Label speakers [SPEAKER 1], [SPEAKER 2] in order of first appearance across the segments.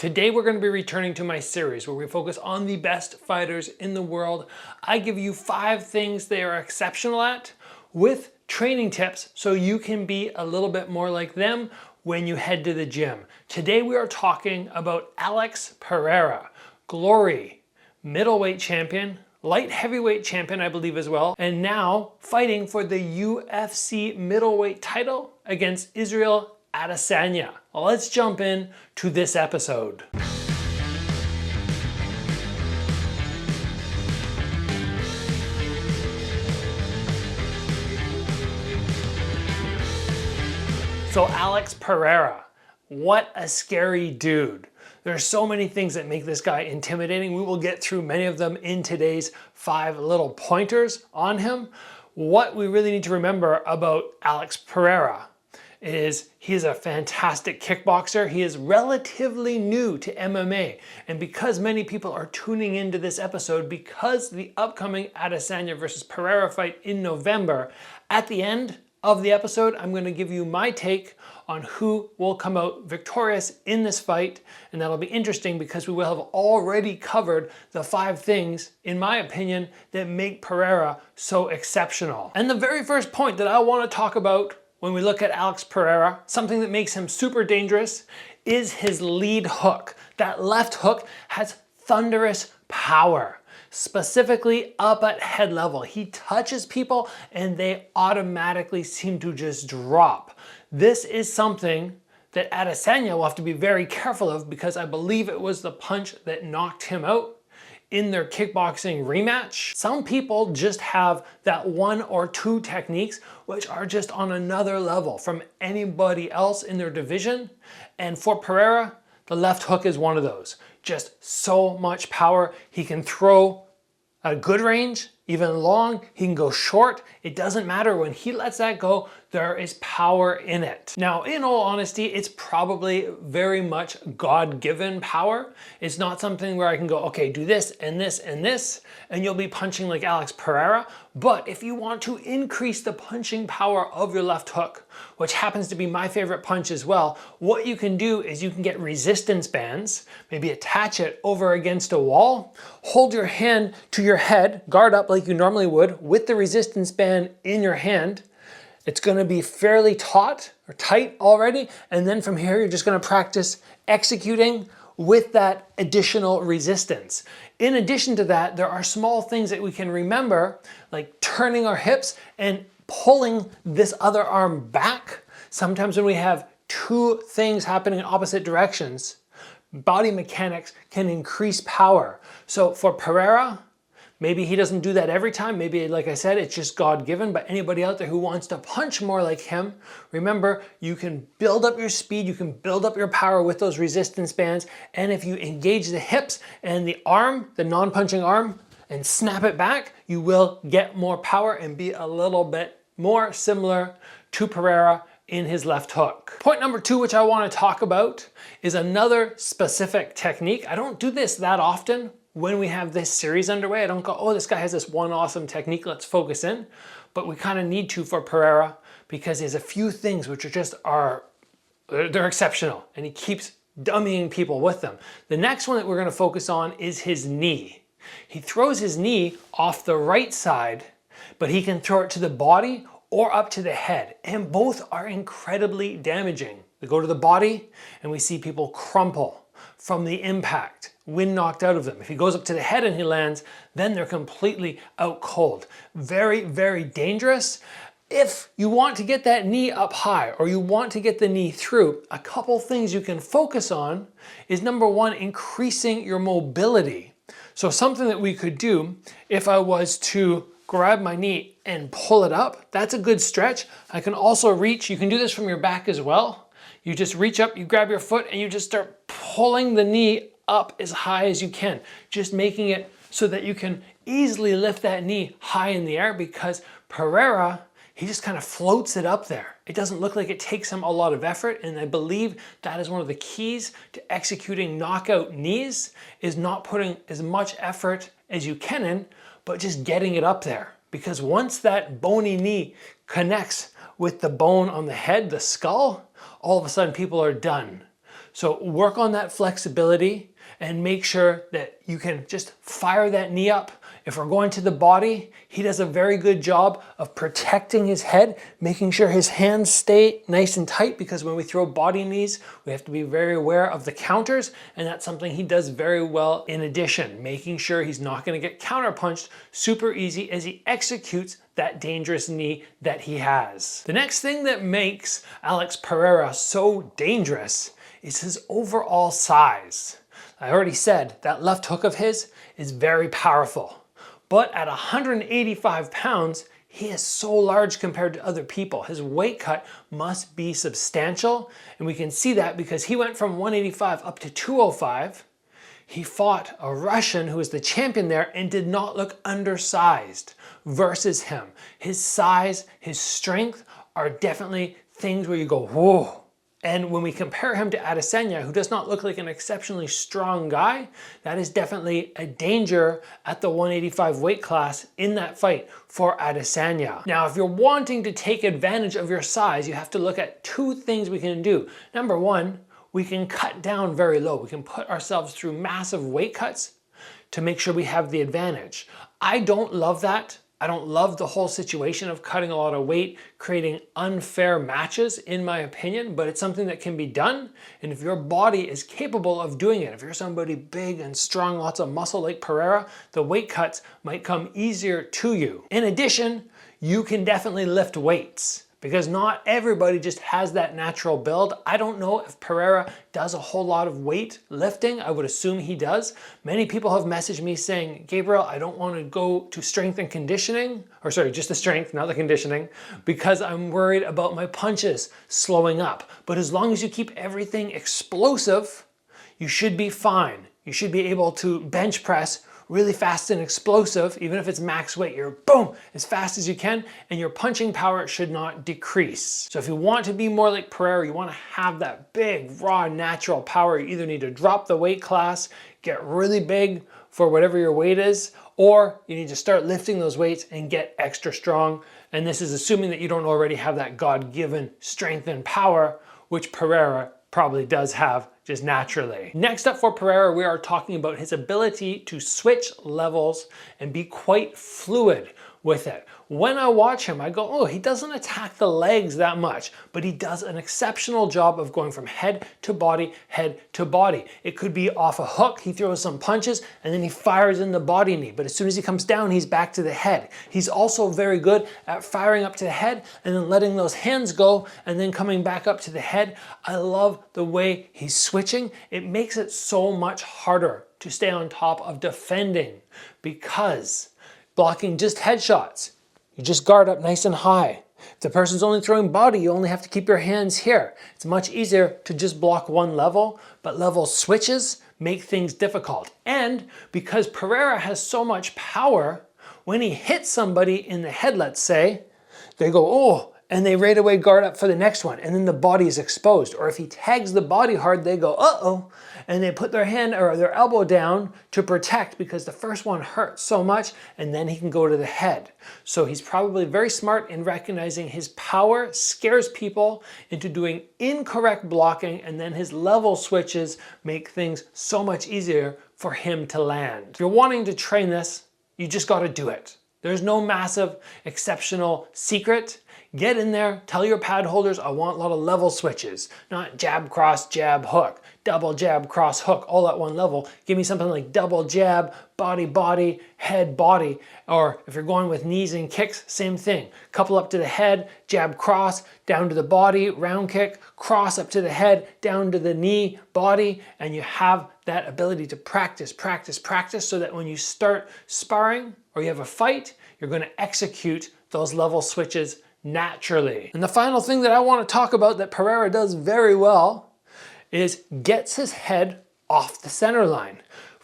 [SPEAKER 1] Today we're going to be returning to my series where we focus on the best fighters in the world. I give you 5 things they are exceptional at with training tips so you can be a little bit more like them when you head to the gym. Today we are talking about Alex Pereira, Glory, middleweight champion, light heavyweight champion I believe as well, and now fighting for the UFC middleweight title against Israel Adesanya. Well, let's jump in to this episode. So Alex Pereira, what a scary dude. There's so many things that make this guy intimidating. We will get through many of them in today's 5 little pointers on him. What we really need to remember about Alex Pereira is he's a fantastic kickboxer. He is relatively new to MMA. And because many people are tuning into this episode, because the upcoming Adesanya versus Pereira fight in November, at the end of the episode, I'm going to give you my take on who will come out victorious in this fight. And that'll be interesting because we will have already covered the 5 things, in my opinion, that make Pereira so exceptional. And the very first point that I want to talk about when we look at Alex Pereira, something that makes him super dangerous, is his lead hook. That left hook has thunderous power, specifically up at head level. He touches people and they automatically seem to just drop. This is something that Adesanya will have to be very careful of because I believe it was the punch that knocked him out in their kickboxing rematch. Some people just have that 1 or 2 techniques which are just on another level from anybody else in their division. And for Pereira, the left hook is one of those. Just so much power. He can throw at good range, even long, he can go short. It doesn't matter. When he lets that go, there is power in it. Now, in all honesty, it's probably very much God-given power. It's not something where I can go, okay, do this and this and this, and you'll be punching like Alex Pereira. But if you want to increase the punching power of your left hook, which happens to be my favorite punch as well, what you can do is you can get resistance bands, maybe attach it over against a wall, hold your hand to your head, guard up like you normally would with the resistance band in your hand. It's going to be fairly taut or tight already, and then from here you're just going to practice executing with that additional resistance. In addition to that, there are small things that we can remember, like turning our hips and pulling this other arm back. Sometimes when we have 2 things happening in opposite directions, body mechanics can increase power. So for Pereira, maybe he doesn't do that every time. Maybe, like I said, it's just God-given. But anybody out there who wants to punch more like him, remember, you can build up your speed, you can build up your power with those resistance bands. And if you engage the hips and the arm, the non-punching arm, and snap it back, you will get more power and be a little bit more similar to Pereira in his left hook. Point number 2, which I want to talk about, is another specific technique. I don't do this that often. When we have this series underway, I don't go, oh, this guy has this one awesome technique, let's focus in. But we kind of need to for Pereira because he has a few things which they're exceptional, and he keeps dummying people with them. The next one that we're going to focus on is his knee. He throws his knee off the right side, but he can throw it to the body or up to the head, and both are incredibly damaging. We go to the body and we see people crumple from the impact, wind knocked out of them. If he goes up to the head and he lands, then they're completely out cold. Very, very dangerous. If you want to get that knee up high or you want to get the knee through, a couple things you can focus on is number 1, increasing your mobility. So something that we could do, if I was to grab my knee and pull it up, that's a good stretch. I can also reach, you can do this from your back as well. You just reach up, you grab your foot, and you just start pulling the knee up as high as you can. Just making it so that you can easily lift that knee high in the air, because Pereira, he just kind of floats it up there. It doesn't look like it takes him a lot of effort, and I believe that is one of the keys to executing knockout knees, is not putting as much effort as you can in, but just getting it up there. Because once that bony knee connects with the bone on the head, the skull, all of a sudden people are done. So work on that flexibility and make sure that you can just fire that knee up. If we're going to the body, he does a very good job of protecting his head, making sure his hands stay nice and tight, because when we throw body knees, we have to be very aware of the counters, and that's something he does very well in addition, making sure he's not going to get counterpunched super easy as he executes that dangerous knee that he has. The next thing that makes Alex Pereira so dangerous is his overall size. I already said that left hook of his is very powerful. But at 185 pounds, he is so large compared to other people. His weight cut must be substantial, and we can see that because he went from 185 up to 205. He fought a Russian who was the champion there and did not look undersized versus him. His size, his strength are definitely things where you go, whoa. And when we compare him to Adesanya, who does not look like an exceptionally strong guy, that is definitely a danger at the 185 weight class in that fight for Adesanya. Now, if you're wanting to take advantage of your size, you have to look at two things we can do. Number one, we can cut down very low. We can put ourselves through massive weight cuts to make sure we have the advantage. I don't love that. I don't love the whole situation of cutting a lot of weight, creating unfair matches, in my opinion, but it's something that can be done. And if your body is capable of doing it, if you're somebody big and strong, lots of muscle like Pereira, the weight cuts might come easier to you. In addition, you can definitely lift weights, because not everybody just has that natural build. I don't know if Pereira does a whole lot of weight lifting. I would assume he does. Many people have messaged me saying, Gabriel, I don't want to go to strength and conditioning, or sorry, just the strength, not the conditioning, because I'm worried about my punches slowing up. But as long as you keep everything explosive, you should be fine. You should be able to bench press really fast and explosive, even if it's max weight, you're boom, as fast as you can, and your punching power should not decrease. So if you want to be more like Pereira, you want to have that big, raw, natural power, you either need to drop the weight class, get really big for whatever your weight is, or you need to start lifting those weights and get extra strong. And this is assuming that you don't already have that God-given strength and power, which Pereira probably does have just naturally. Next up for Pereira, we are talking about his ability to switch levels and be quite fluid with it. When I watch him, I go, oh, he doesn't attack the legs that much, but he does an exceptional job of going from head to body, head to body. It could be off a hook, he throws some punches, and then he fires in the body knee. But as soon as he comes down, he's back to the head. He's also very good at firing up to the head and then letting those hands go and then coming back up to the head. I love the way he's switching. It makes it so much harder to stay on top of defending, because blocking just headshots, you just guard up nice and high. If the person's only throwing body, you only have to keep your hands here. It's much easier to just block one level, but level switches make things difficult. And because Pereira has so much power, when he hits somebody in the head, let's say, they go, oh, and they right away guard up for the next one, and then the body is exposed. Or if he tags the body hard, they go, uh-oh, and they put their hand or their elbow down to protect, because the first one hurts so much, and then he can go to the head. So he's probably very smart in recognizing his power scares people into doing incorrect blocking, and then his level switches make things so much easier for him to land. If you're wanting to train this, you just got to do it. There's no massive, exceptional secret. Get in there, tell your pad holders, I want a lot of level switches, not jab, cross, jab, hook, double jab, cross, hook, all at one level. Give me something like double jab, body, body, head, body. Or if you're going with knees and kicks, same thing. Couple up to the head, jab, cross, down to the body, round kick, cross up to the head, down to the knee, body, and you have that ability to practice, practice, practice, so that when you start sparring or you have a fight, you're going to execute those level switches naturally. And the final thing that I want to talk about that Pereira does very well is gets his head off the center line.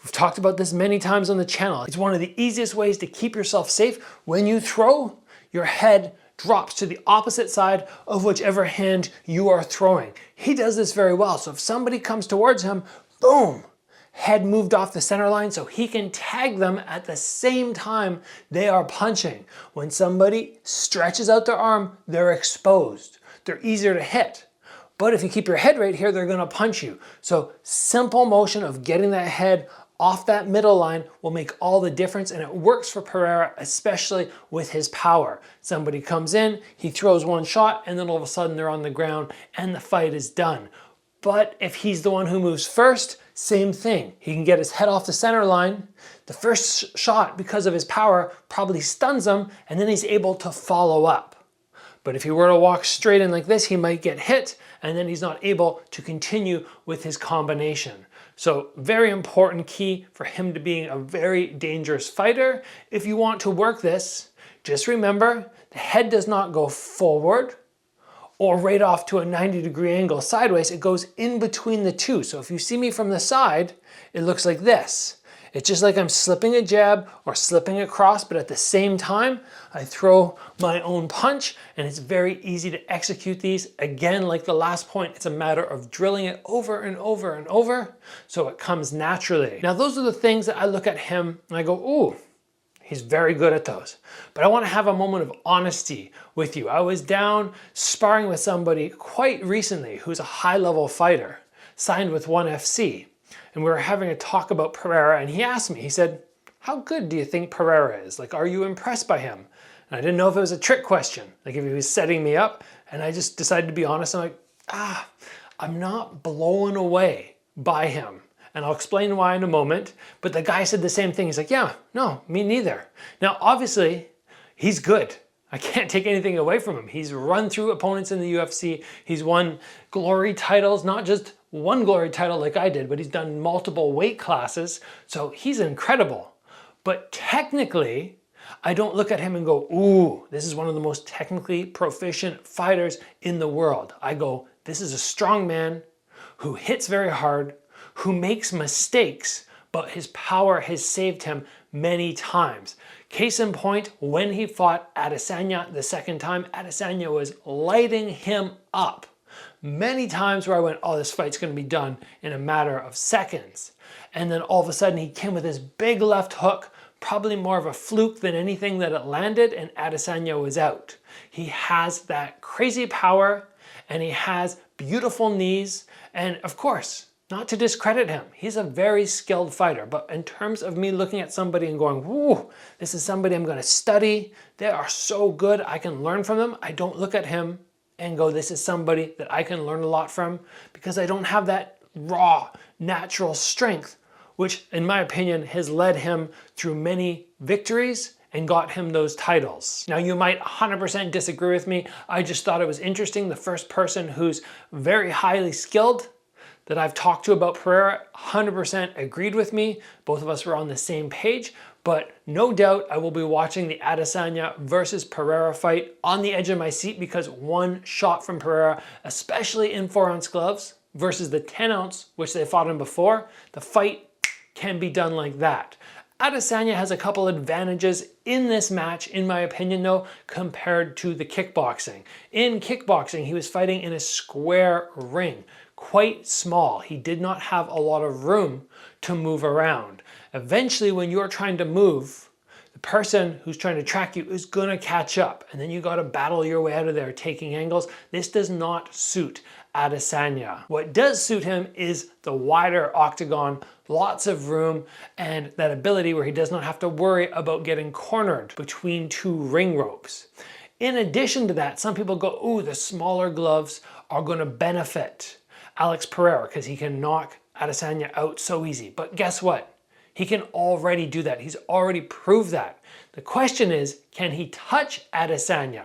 [SPEAKER 1] We've talked about this many times on the channel. It's one of the easiest ways to keep yourself safe. When you throw, your head drops to the opposite side of whichever hand you are throwing. He does this very well. So if somebody comes towards him, boom, head moved off the center line, so he can tag them at the same time they are punching. When somebody stretches out their arm, they're exposed. They're easier to hit. But if you keep your head right here, they're gonna punch you. So simple motion of getting that head off that middle line will make all the difference, and it works for Pereira, especially with his power. Somebody comes in, he throws one shot, and then all of a sudden they're on the ground and the fight is done. But if he's the one who moves first, same thing. He can get his head off the center line. The first shot, because of his power, probably stuns him, and then he's able to follow up. But if he were to walk straight in like this, he might get hit, and then he's not able to continue with his combination. So very important key for him to being a very dangerous fighter. If you want to work this, just remember the head does not go forward or right off to a 90-degree angle sideways. It goes in between the two. So if you see me from the side, it looks like this. It's just like I'm slipping a jab or slipping across, but at the same time, I throw my own punch, and it's very easy to execute these. Again, like the last point, it's a matter of drilling it over and over and over so it comes naturally. Now, those are the things that I look at him and I go, ooh, he's very good at those. But I want to have a moment of honesty with you. I was down sparring with somebody quite recently who's a high-level fighter, signed with ONE FC. And we were having a talk about Pereira, and he asked me, he said, how good do you think Pereira is? Like, are you impressed by him? And I didn't know if it was a trick question, like if he was setting me up, and I just decided to be honest. I'm like, I'm not blown away by him. And I'll explain why in a moment. But the guy said the same thing. He's like, yeah, no, me neither. Now, obviously, he's good. I can't take anything away from him. He's run through opponents in the UFC. He's won glory titles, not just one glory title like I did, but he's done multiple weight classes. So he's incredible. But technically, I don't look at him and go, ooh, this is one of the most technically proficient fighters in the world. I go, this is a strong man who hits very hard, who makes mistakes, but his power has saved him many times. Case in point, when he fought Adesanya the second time, Adesanya was lighting him up. Many times where I went, oh, this fight's gonna be done in a matter of seconds. And then all of a sudden he came with his big left hook, probably more of a fluke than anything that it landed, and Adesanya was out. He has that crazy power, and he has beautiful knees, and of course, not to discredit him, he's a very skilled fighter. But in terms of me looking at somebody and going, whoo, this is somebody I'm gonna study, they are so good, I can learn from them, I don't look at him and go, this is somebody that I can learn a lot from, because I don't have that raw, natural strength, which in my opinion has led him through many victories and got him those titles. Now, you might 100% disagree with me. I just thought it was interesting. The first person who's very highly skilled that I've talked to about Pereira 100% agreed with me. Both of us were on the same page, but no doubt I will be watching the Adesanya versus Pereira fight on the edge of my seat, because one shot from Pereira, especially in 4-ounce gloves versus the 10-ounce, which they fought in before, the fight can be done like that. Adesanya has a couple advantages in this match, in my opinion though, compared to the kickboxing. In kickboxing, he was fighting in a square ring, quite small. He did not have a lot of room to move around. Eventually, when you're trying to move, the person who's trying to track you is gonna catch up, and then you gotta battle your way out of there taking angles. This does not suit Adesanya. What does suit him is the wider octagon, lots of room, and that ability where he does not have to worry about getting cornered between two ring ropes. In addition to that, some people go, ooh, the smaller gloves are gonna benefit Alex Pereira because he can knock Adesanya out so easy. But guess what? He can already do that. He's already proved that. The question is, can he touch Adesanya?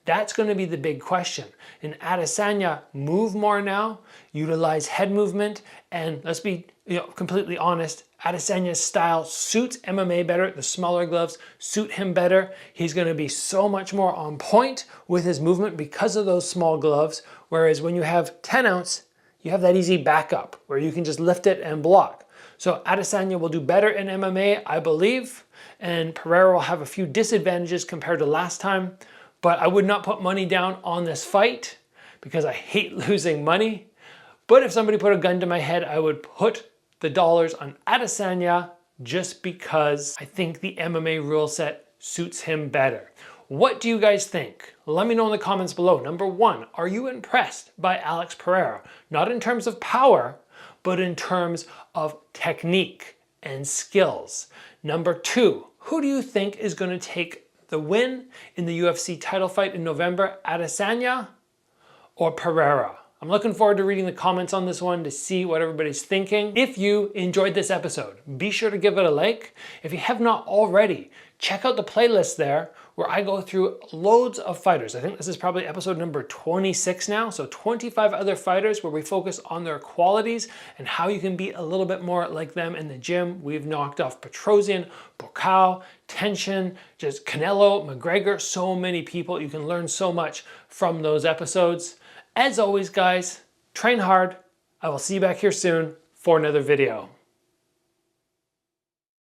[SPEAKER 1] That's going to be the big question. And Adesanya move more now, utilize head movement, and let's be completely honest, Adesanya's style suits MMA better. The smaller gloves suit him better. He's going to be so much more on point with his movement because of those small gloves, whereas when you have 10-ounce, you have that easy backup where you can just lift it and block. So Adesanya will do better in MMA, I believe, and Pereira will have a few disadvantages compared to last time, but I would not put money down on this fight because I hate losing money. But if somebody put a gun to my head, I would put the dollars on Adesanya just because I think the MMA rule set suits him better. What do you guys think? Let me know in the comments below. Number one, are you impressed by Alex Pereira? Not in terms of power, but in terms of technique and skills. Number two, who do you think is going to take the win in the UFC title fight in November, Adesanya or Pereira? I'm looking forward to reading the comments on this one to see what everybody's thinking. If you enjoyed this episode, be sure to give it a like. If you have not already, check out the playlist there where I go through loads of fighters. I think this is probably episode number 26 now, so 25 other fighters where we focus on their qualities and how you can be a little bit more like them in the gym. We've knocked off Petrosian, Bocao, Tension, just Canelo, McGregor, so many people. You can learn so much from those episodes. As always, guys, train hard. I will see you back here soon for another video.